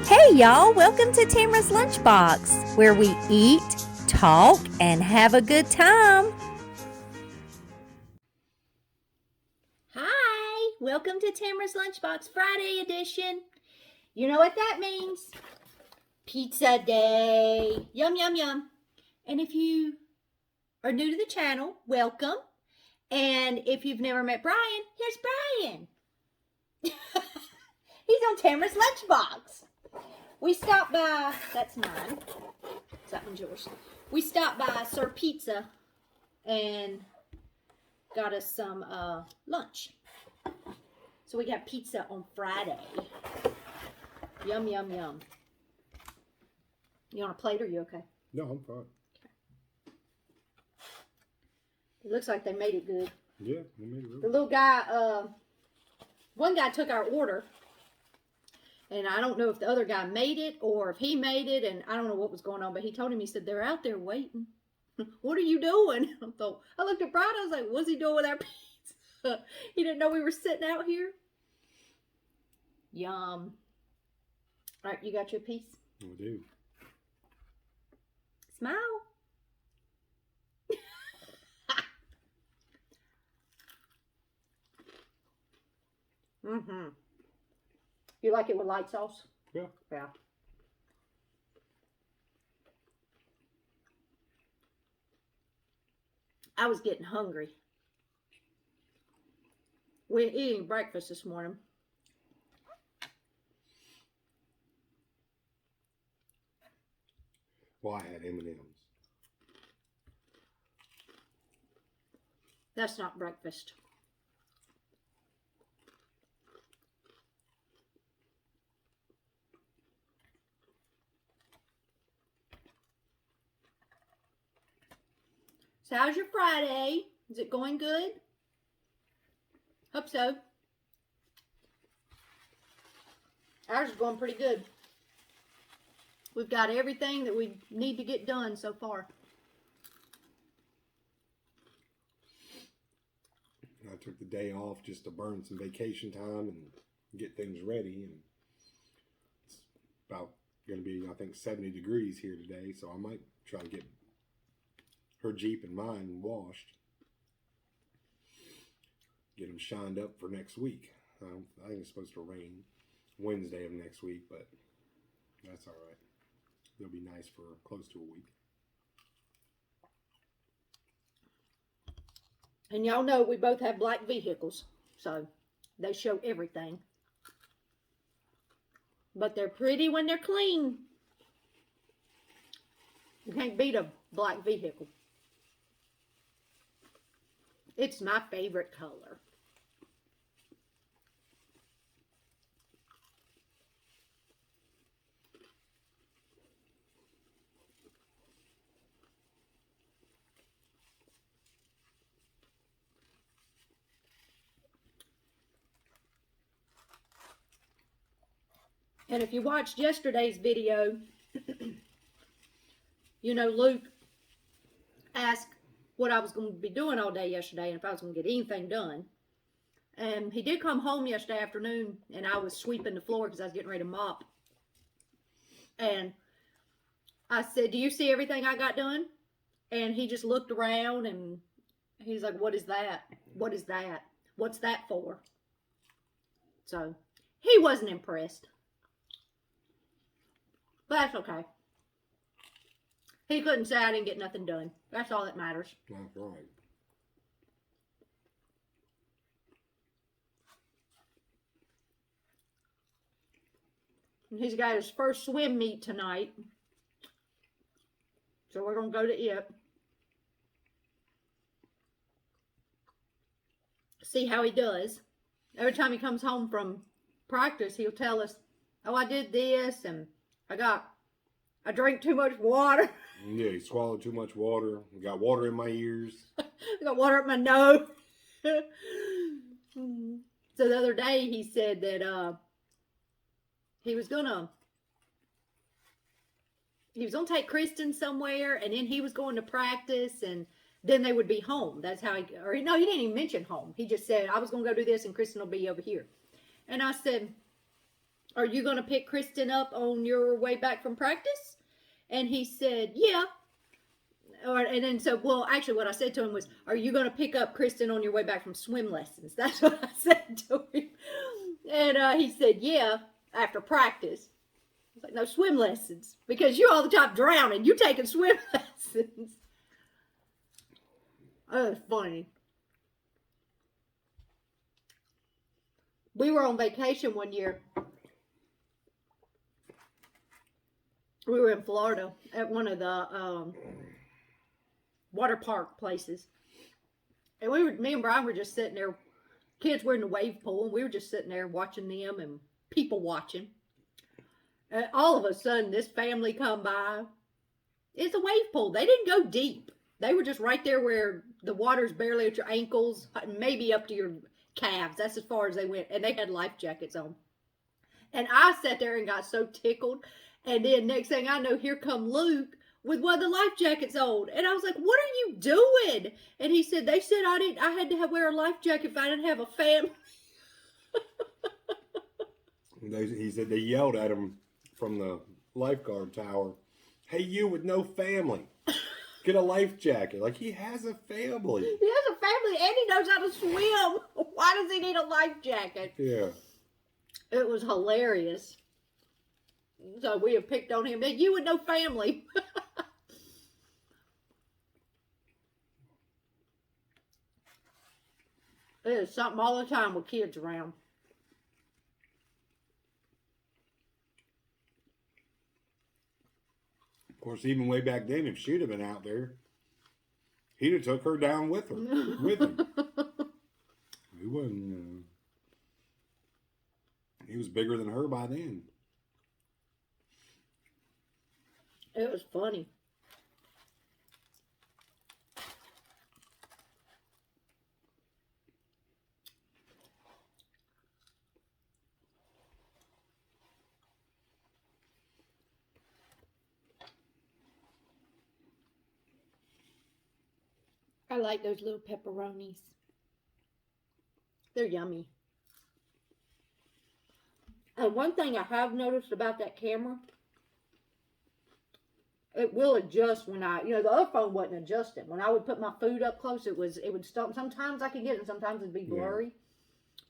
Hey y'all, welcome to Tamara's Lunchbox, where we eat, talk, and have a good time. Hi, welcome to Tamara's Lunchbox Friday edition. You know what that means? Pizza day. Yum, yum, yum. And if you are new to the channel, welcome. And if you've never met Brian, here's Brian. He's on Tamara's Lunchbox. We stopped by, that's mine, that one's yours. We stopped by Sir Pizza and got us some lunch. So we got pizza on Friday. Yum, yum, yum. You on a plate or you okay? No, I'm fine. Okay. It looks like they made it good. Yeah, they made it really The little guy, one guy took our order. And I don't know if the other guy made it or if he made it, and I don't know what was going on, but he told him, he said, they're out there waiting. What are you doing? I looked at Brian, I was like, what's he doing with our pizza? He didn't know we were sitting out here. Yum. All right, you got your piece? I do. Smile. Mm-hmm. You like it with light sauce? Yeah. Yeah. I was getting hungry. We're eating breakfast this morning. Well, I had M&M's. That's not breakfast. So how's your Friday? Is it going good? Hope so. Ours is going pretty good. We've got everything that we need to get done so far. I took the day off just to burn some vacation time and get things ready. And it's about going to be, I think, 70 degrees here today. So I might try to get her Jeep and mine washed. Get them shined up for next week. I think it's supposed to rain Wednesday of next week, but that's all right. It'll be nice for close to a week. And y'all know we both have black vehicles, so they show everything. But they're pretty when they're clean. You can't beat a black vehicle. It's my favorite color. And if you watched yesterday's video, you know, Luke asked what I was going to be doing all day yesterday and if I was going to get anything done. And he did come home yesterday afternoon and I was sweeping the floor because I was getting ready to mop. And I said, do you see everything I got done? And he just looked around and he's like, what is that? What is that? What's that for? So he wasn't impressed. But that's okay. He couldn't say I didn't get nothing done. That's all that matters. That's right. And he's got his first swim meet tonight. So we're going to go to it. See how he does. Every time he comes home from practice, he'll tell us, oh, I did this and I drank too much water. Yeah, he swallowed too much water. I got water in my ears. I got water up my nose. So the other day he said that he was gonna take Kristen somewhere, and then he was going to practice, and then they would be home. That's how he didn't even mention home. He just said, I was gonna go do this and Kristen will be over here. And I said, are you going to pick Kristen up on your way back from practice? And he said, yeah. And then so, well, actually what I said to him was, are you going to pick up Kristen on your way back from swim lessons? That's what I said to him. And he said, yeah, after practice. I was like, no, swim lessons. Because you all the time drowning. You taking swim lessons. Oh, it's funny. We were on vacation one year. We were in Florida at one of the water park places. And me and Brian were just sitting there. Kids were in the wave pool, and we were just sitting there watching them and people watching. And all of a sudden, this family come by. It's a wave pool. They didn't go deep. They were just right there where the water's barely at your ankles, maybe up to your calves. That's as far as they went. And they had life jackets on. And I sat there and got so tickled. And then next thing I know, here come Luke with one of the life jackets on. And I was like, what are you doing? And he said, they said I had to wear a life jacket if I didn't have a family. He said they yelled at him from the lifeguard tower, hey, you with no family, get a life jacket. Like, he has a family. He has a family and he knows how to swim. Why does he need a life jacket? Yeah. It was hilarious. So we have picked on him. Hey, you with no family. It is something all the time with kids around. Of course, even way back then, if she'd have been out there, he'd have took her down with her, with him. He wasn't. He was bigger than her by then. It was funny. I like those little pepperonis. They're yummy. And one thing I have noticed about that camera, it will adjust when the other phone wasn't adjusting. When I would put my food up close, it would stop. Sometimes I could get it, and sometimes it'd be blurry. Yeah.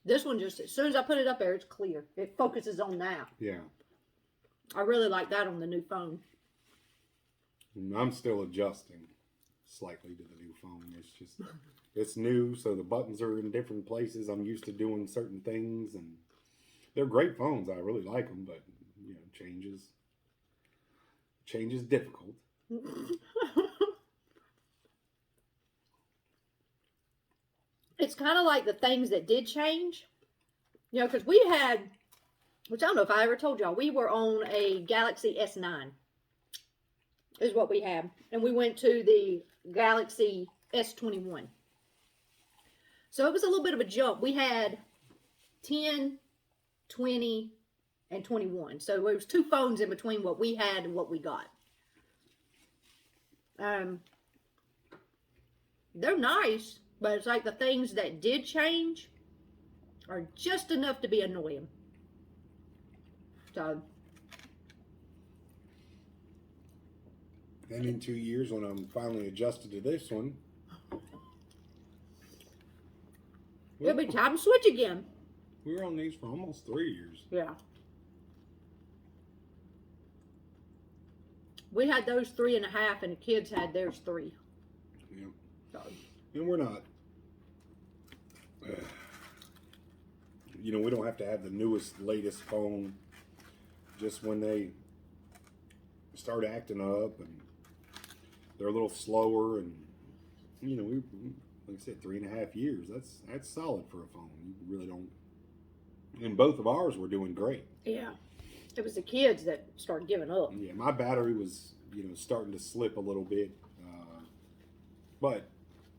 This one just, as soon as I put it up there, it's clear. It focuses on that. Yeah. I really like that on the new phone. I'm still adjusting slightly to the new phone. It's just, it's new, so the buttons are in different places. I'm used to doing certain things, and they're great phones. I really like them, but change is difficult. It's kind of like the things that did change, because we had, which I don't know if I ever told y'all, we were on a Galaxy S9 is what we had, and we went to the Galaxy S21. So it was a little bit of a jump. We had 10, 20, and 21. So there was 2 phones in between what we had and what we got. They're nice, but it's like the things that did change are just enough to be annoying. So. And in 2 years, when I'm finally adjusted to this one, it'll be time to switch again. We were on these for almost 3 years. Yeah. We had those 3.5, and the kids had theirs 3. Yeah. So. And we're not, we don't have to have the newest, latest phone. Just when they start acting up and they're a little slower, and we, like I said, 3.5 years. That's solid for a phone. You really don't. And both of ours were doing great. Yeah. It was the kids that started giving up. Yeah, my battery was, starting to slip a little bit, but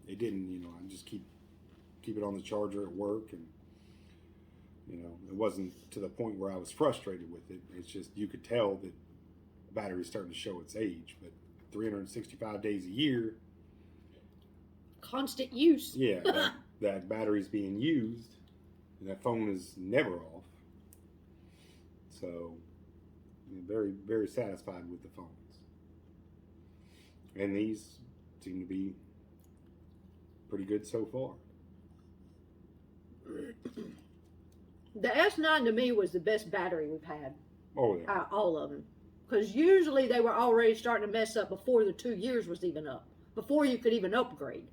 it didn't. I just keep it on the charger at work, and it wasn't to the point where I was frustrated with it. It's just you could tell that the battery's starting to show its age. But 365 days a year, constant use. Yeah, that battery's being used, and that phone is never off. So, very, very satisfied with the phones. And these seem to be pretty good so far. The S9 to me was the best battery we've had. Oh, yeah. All of them. Because usually they were already starting to mess up before the 2 years was even up. Before you could even upgrade.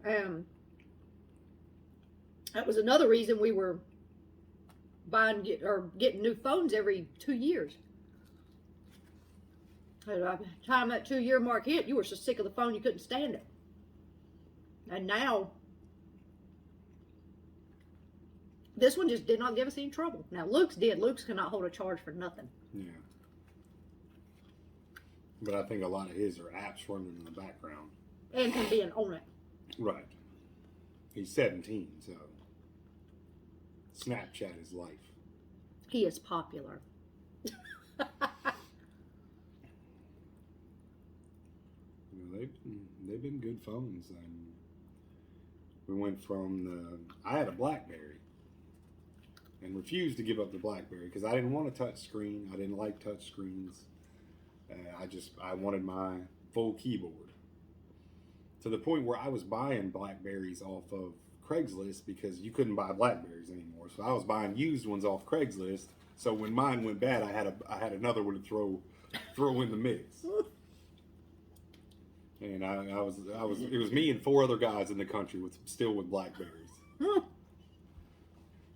That was another reason we were getting new phones every 2 years. By the time that 2-year mark hit, you were so sick of the phone you couldn't stand it. And now, this one just did not give us any trouble. Now, Luke's did. Luke's cannot hold a charge for nothing. Yeah. But I think a lot of his are apps running in the background. And him being on it. Right. He's 17, so Snapchat is life. He is popular. They've been good phones. And we went from I had a BlackBerry and refused to give up the BlackBerry because I didn't want a touch screen. I didn't like touch screens. I wanted my full keyboard. To the point where I was buying BlackBerries off of Craigslist because you couldn't buy BlackBerries anymore. So I was buying used ones off Craigslist. So when mine went bad, I had another one to throw in the mix. And it was me and 4 other guys in the country still with BlackBerries.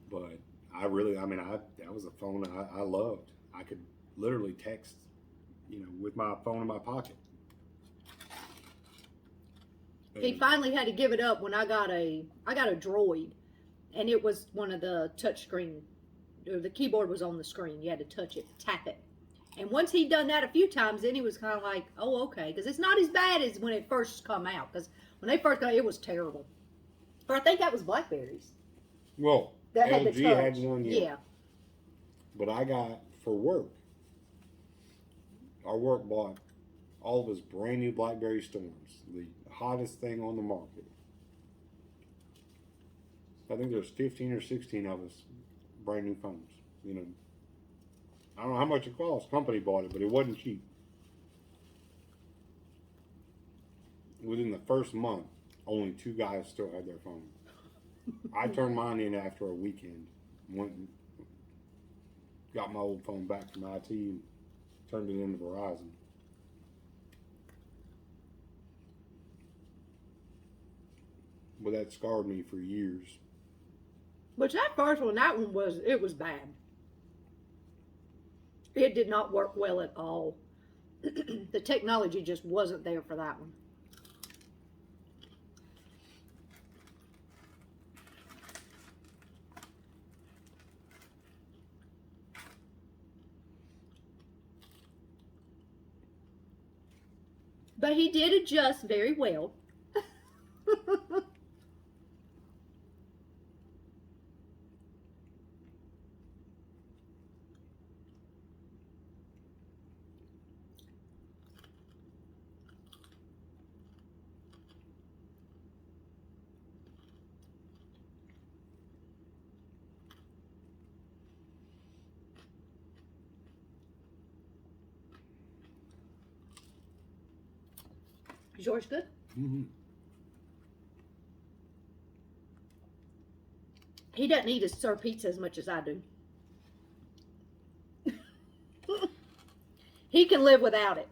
But that was a phone I loved. I could literally text, with my phone in my pocket. He finally had to give it up when I got a Droid, and it was one of the touch screen. The keyboard was on the screen. You had to touch it, tap it. And once he'd done that a few times, then he was kind of like, oh, okay. Because it's not as bad as when it first come out. Because when they first got it, it was terrible. But I think that was BlackBerries. Well, that LG had the touch. had one, yeah. But I got, for work, our work bought all of us brand new BlackBerry Storms. The hottest thing on the market. I think there's 15 or 16 of us brand new phones. I don't know how much it cost. Company bought it, but it wasn't cheap. Within the first month, only 2 guys still had their phone. I turned mine in after a weekend. Went and got my old phone back from IT and turned it into Verizon. But that scarred me for years. But that first one, it was bad. It did not work well at all. The technology just wasn't there for that one. But he did adjust very well. Is yours good? Mm-hmm. He doesn't eat his Sir Pizza as much as I do. He can live without it.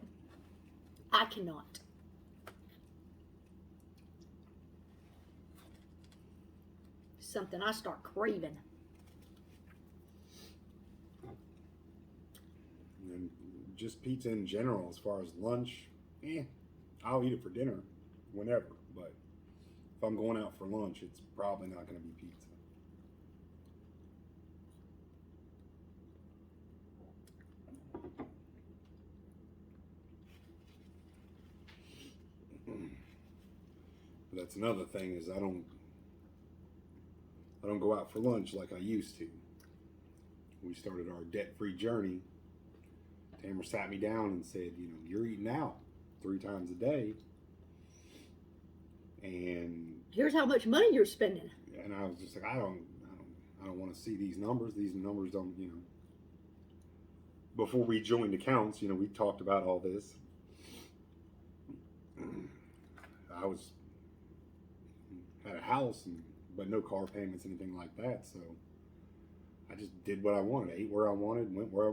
I cannot. Something I start craving. And just pizza in general, as far as lunch, I'll eat it for dinner whenever. But if I'm going out for lunch, it's probably not going to be pizza. But that's another thing is I don't go out for lunch like I used to. We started our debt-free journey. Tamara sat me down and said, you're eating out 3 times a day. And here's how much money you're spending. And I was just like, I I don't want to see these numbers. These numbers don't, before we joined accounts, we talked about all this. I had a house, but no car payments, anything like that. So I just did what I wanted, ate where I wanted, went where I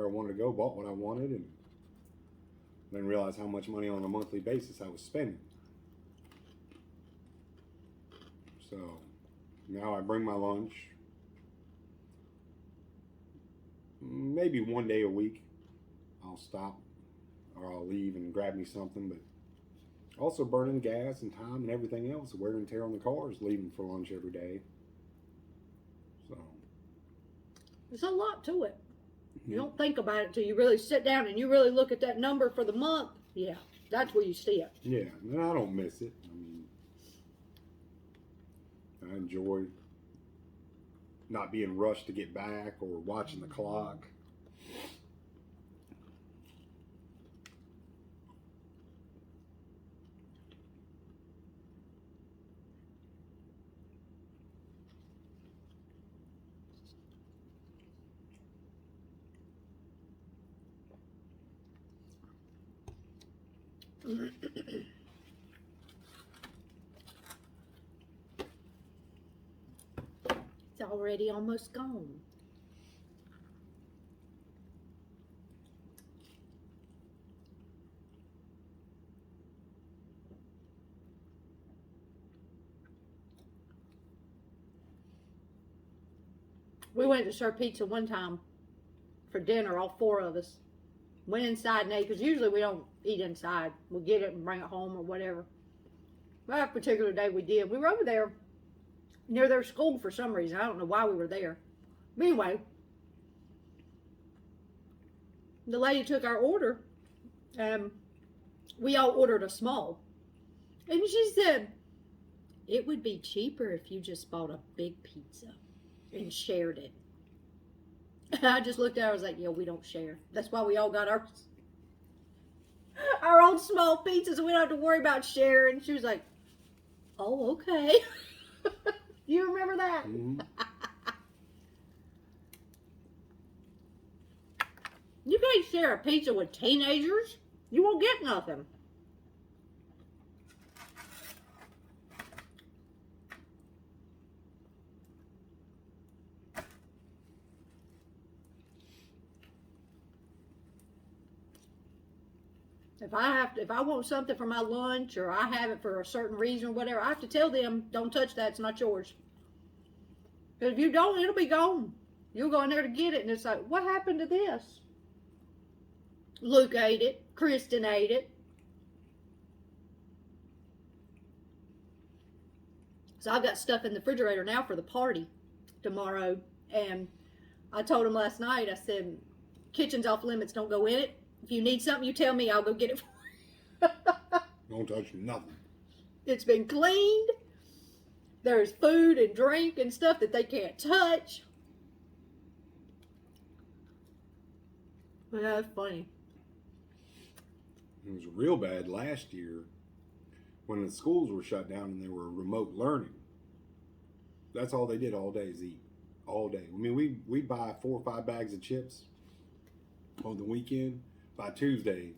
wanted to go, bought what I wanted, and then realized how much money on a monthly basis I was spending. So now I bring my lunch. Maybe one day a week I'll stop or I'll leave and grab me something, but also burning gas and time and everything else. Wear and tear on the car is leaving for lunch every day. So there's a lot to it. You don't think about it until you really sit down and you really look at that number for the month. Yeah, that's where you see it. Yeah, and I don't miss it. I mean, I enjoy not being rushed to get back or watching the clock. It's already almost gone. We went to Sir Pizza one time for dinner, all four of us. Went inside and ate, because usually we don't eat inside. We'll get it and bring it home or whatever. But that particular day we did. We were over there near their school for some reason. I don't know why we were there. But anyway, the lady took our order. We all ordered a small. And she said, it would be cheaper if you just bought a big pizza and shared it. I just looked at her, I was like, yeah, we don't share. That's why we all got our own small pizzas, so we don't have to worry about sharing. She was like, oh, okay. You remember that? Mm-hmm. You can't share a pizza with teenagers. You won't get nothing. If I want something for my lunch, or I have it for a certain reason or whatever, I have to tell them, don't touch that, it's not yours. Because if you don't, it'll be gone. You'll go in there to get it, and it's like, what happened to this? Luke ate it. Kristen ate it. So I've got stuff in the refrigerator now for the party tomorrow. And I told him last night, I said, kitchen's off limits, don't go in it. If you need something, you tell me, I'll go get it for you. Don't touch nothing. It's been cleaned. There's food and drink and stuff that they can't touch. Yeah, that's funny. It was real bad last year when the schools were shut down and they were remote learning. That's all they did all day is eat. All day. I mean, we buy 4 or 5 bags of chips on the weekend. By Tuesday,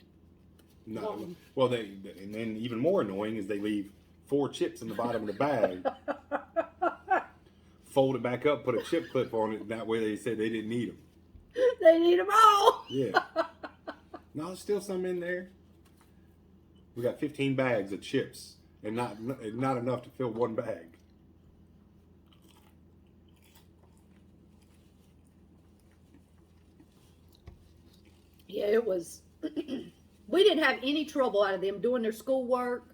no. Well, and then even more annoying is they leave 4 chips in the bottom of the bag, fold it back up, put a chip clip on it. That way they said they didn't need them. They need them all. Yeah. No, there's still some in there. We got 15 bags of chips, and not enough to fill 1 bag. Yeah, it was. We didn't have any trouble out of them doing their schoolwork,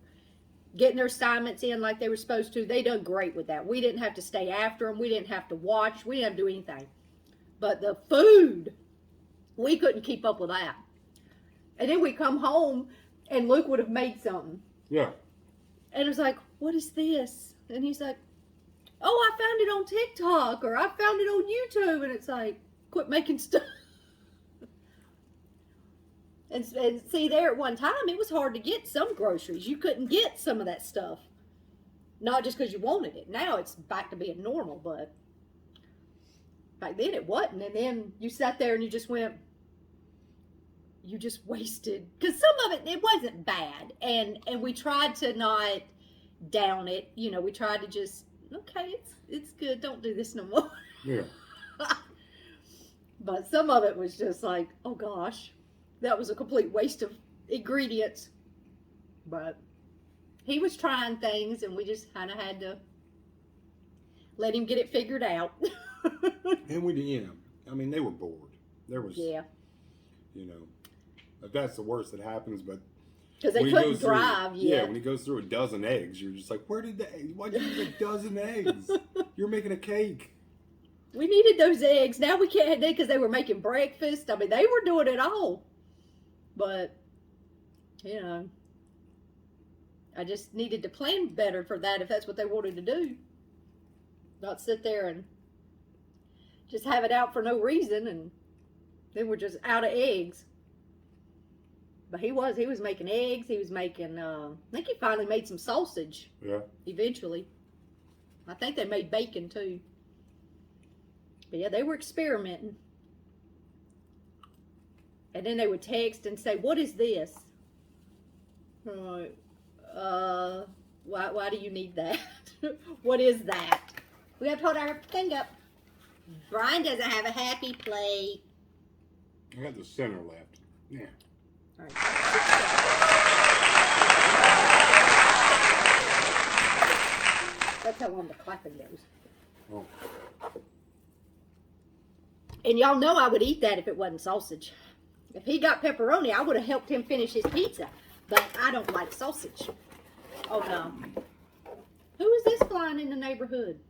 getting their assignments in like they were supposed to. They done great with that. We didn't have to stay after them. We didn't have to watch. We didn't have to do anything. But the food, we couldn't keep up with that. And then we come home, and Luke would have made something. Yeah. And it was like, what is this? And he's like, oh, I found it on TikTok, or I found it on YouTube. And it's like, quit making stuff. And see, there at one time, it was hard to get some groceries. You couldn't get some of that stuff. Not just because you wanted it. Now it's back to being normal, but Back then it wasn't. And then you sat there and you just went, you just wasted. Because some of it wasn't bad. And we tried to not down it. You know, we tried to just, okay, it's good. Don't do this no more. Yeah. But some of it was just like, oh gosh, that was a complete waste of ingredients. But he was trying things, and we just kind of had to let him get it figured out. And we, you know, I mean, they were bored. There was, Yeah. You know, that's the worst that happens. But because they when he couldn't goes through- drive yet. Yeah, when he goes through a dozen eggs, you're just like, why'd you use a dozen eggs? You're making a cake. We needed those eggs. Now we can't have that because they were making breakfast. I mean, they were doing it all. But, you know, I just needed to plan better for that if that's what they wanted to do. Not sit there and just have it out for no reason, and then we're just out of eggs. But he was making eggs. He was making, I think he finally made some sausage. Yeah. Eventually. I think they made bacon too. But yeah, they were experimenting. And then they would text and say, what is this? I'm like, why do you need that? What is that? We have to hold our thing up. Brian doesn't have a happy plate. I got the center left. Yeah. All right. That's how long the clapping goes. Oh. And y'all know I would eat that if it wasn't sausage. If he got pepperoni, I would have helped him finish his pizza. But I don't like sausage. Oh no. Who is this flying in the neighborhood?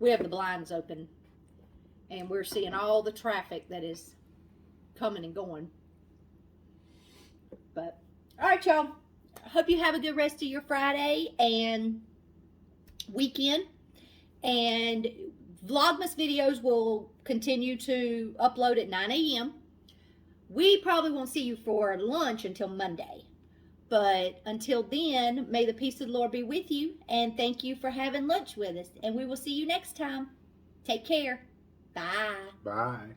We have the blinds open. And we're seeing all the traffic that is coming and going. But, alright y'all. I hope you have a good rest of your Friday and weekend. And Vlogmas videos will continue to upload at 9 a.m. We probably won't see you for lunch until Monday. But until then, may the peace of the Lord be with you. And thank you for having lunch with us. And we will see you next time. Take care. Bye. Bye.